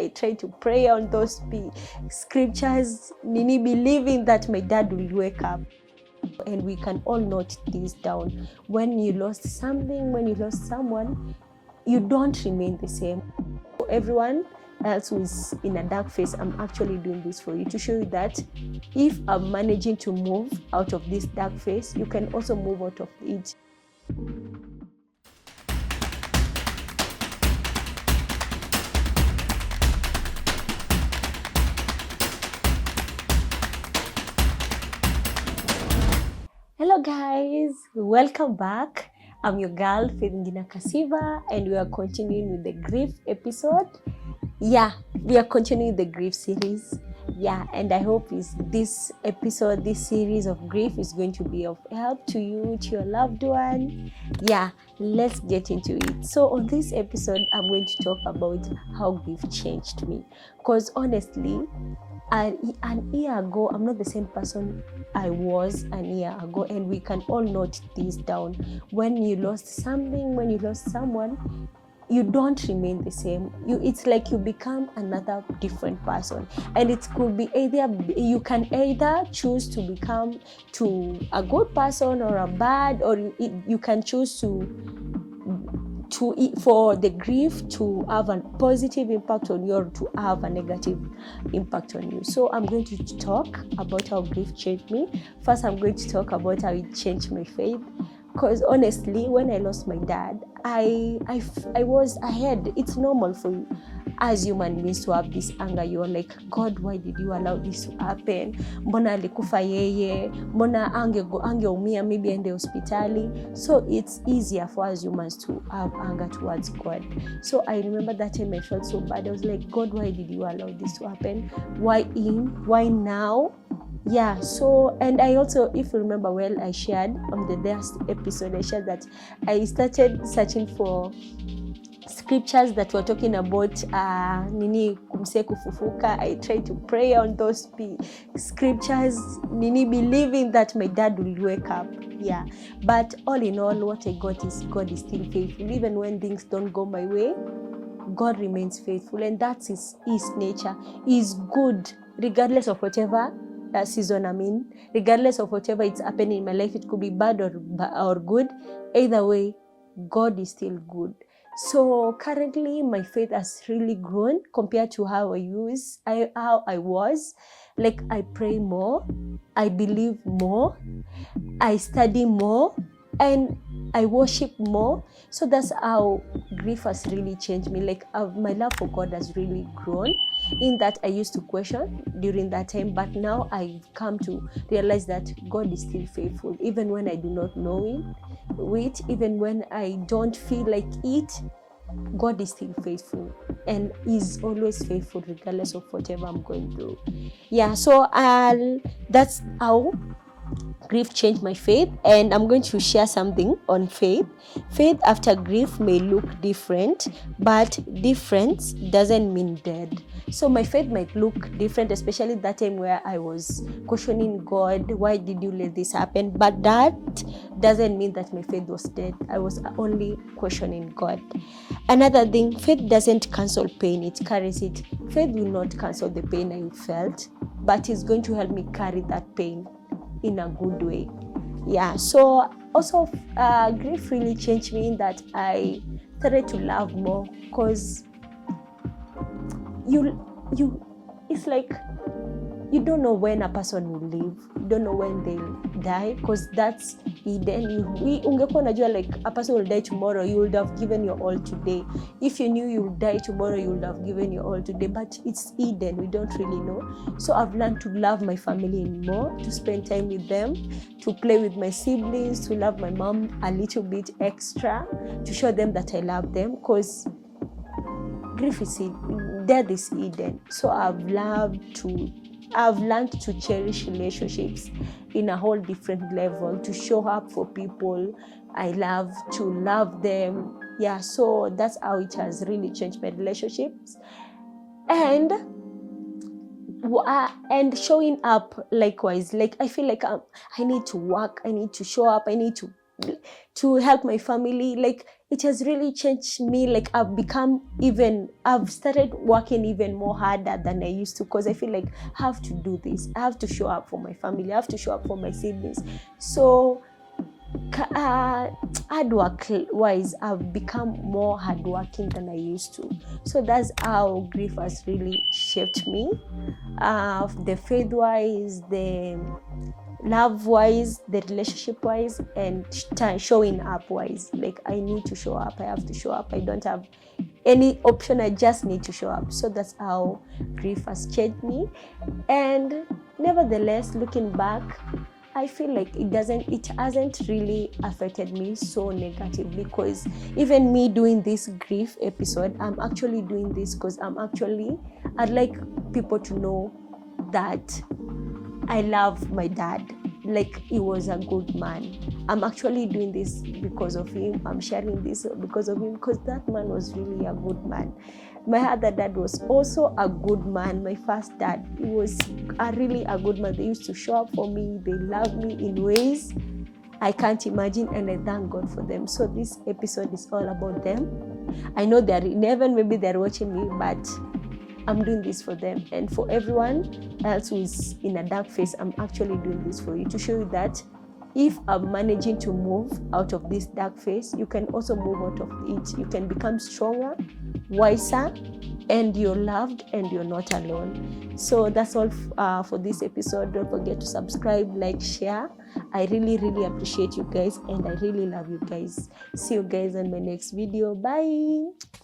I try to pray on those scriptures, Nini, believing that my dad will wake up. And we can all note this down. When you lost something, when you lost someone, you don't remain the same. Everyone else who is in a dark phase, I'm actually doing this for you to show you that if I'm managing to move out of this dark phase, you can also move out of it. Hello guys, welcome back. I'm your girl Faith Ngina Kasiva, and we are continuing with the grief episode. We are continuing the grief series. And I hope this series of grief is going to be of help to you, to your loved one. Let's get into it. So on this episode, I'm going to talk about how grief changed me. Because honestly, an year ago, I'm not the same person I was an year ago, and we can all note this down. When you lost something, when you lost someone, you don't remain the same. It's like you become another different person, and it could be you can either choose to become to a good person or a bad, or you can choose for the grief to have a positive impact on you or to have a negative impact on you. So I'm going to talk about how grief changed me. First, I'm going to talk about how it changed my faith. Because honestly, when I lost my dad, I was ahead. It's normal for you as human beings to have this anger. You're like, God, why did you allow this to happen? Mbona alikufa yeye? Mbona angeumia, maybe ende hospitali? So it's easier for us humans to have anger towards God. So I remember that time I felt so bad. I was like, God, why did you allow this to happen? Why him? Why now? So, and I also, if you remember well, I shared on the last episode, I shared that I started searching for scriptures that were talking about nini kumse kufufuka. I tried to pray on those scriptures, nini believing that my dad will wake up. But all in all, what I got is God is still faithful. Even when things don't go my way, God remains faithful, and that's his nature. He's good regardless of whatever season regardless of whatever it's happening in my life. It could be bad or good. Either way, God is still good. So currently, my faith has really grown compared to how I was. Like, I pray more, I believe more, I study more, and I worship more. So that's how grief has really changed me. Like, my love for God has really grown. In that, I used to question during that time, but now I've come to realize that God is still faithful, even when I do not know Him. Even when I don't feel like it, God is still faithful, and He's always faithful regardless of whatever I'm going through. So that's how grief changed my faith, and I'm going to share something on faith. Faith after grief may look different, but difference doesn't mean dead. So my faith might look different, especially that time where I was questioning God, why did you let this happen? But that doesn't mean that my faith was dead. I was only questioning God. Another thing, faith doesn't cancel pain, it carries it. Faith will not cancel the pain I felt, but it's going to help me carry that pain in a good way. So also grief really changed me in that I started to love more, because it's like you don't know when a person will live, you don't know when they'll die, because that's hidden. Ungekuwa unajua like a person will die tomorrow, you would have given your all today. If you knew you would die tomorrow, you would have given your all today, but it's hidden, we don't really know. So I've learned to love my family more, to spend time with them, to play with my siblings, to love my mom a little bit extra, to show them that I love them, because grief is death is hidden. So I've learned to cherish relationships in a whole different level, to show up for people I love, to love them. So that's how it has really changed my relationships. And showing up likewise. Like, I feel like I need to work, I need to show up, I need to to help my family. Like, it has really changed me. Like, I've started working even more harder than I used to, because I feel like I have to do this. I have to show up for my family. I have to show up for my siblings. So hard work wise, I've become more hardworking than I used to. So that's how grief has really shaped me. The faith wise, the love wise, the relationship wise, and showing up wise. Like, I need to show up. I have to show up. I don't have any option. I just need to show up. So that's how grief has changed me. And nevertheless, looking back, I feel like it hasn't really affected me so negatively, because even me doing this grief episode, I'm actually doing this because I'd like people to know that I love my dad. Like, he was a good man. I'm actually doing this because of him. I'm sharing this because of him, because that man was really a good man. My other dad was also a good man. My first dad, he was really a good man. They used to show up for me. They loved me in ways I can't imagine, and I thank God for them. So this episode is all about them. I know they're in heaven, maybe they're watching me, but I'm doing this for them. And for everyone else who is in a dark phase, I'm actually doing this for you, to show you that if I'm managing to move out of this dark phase, you can also move out of it. You can become stronger, wiser, and you're loved, and you're not alone. So that's all for this episode. Don't forget to subscribe, like, share. I really, really appreciate you guys, and I really love you guys. See you guys in my next video. Bye.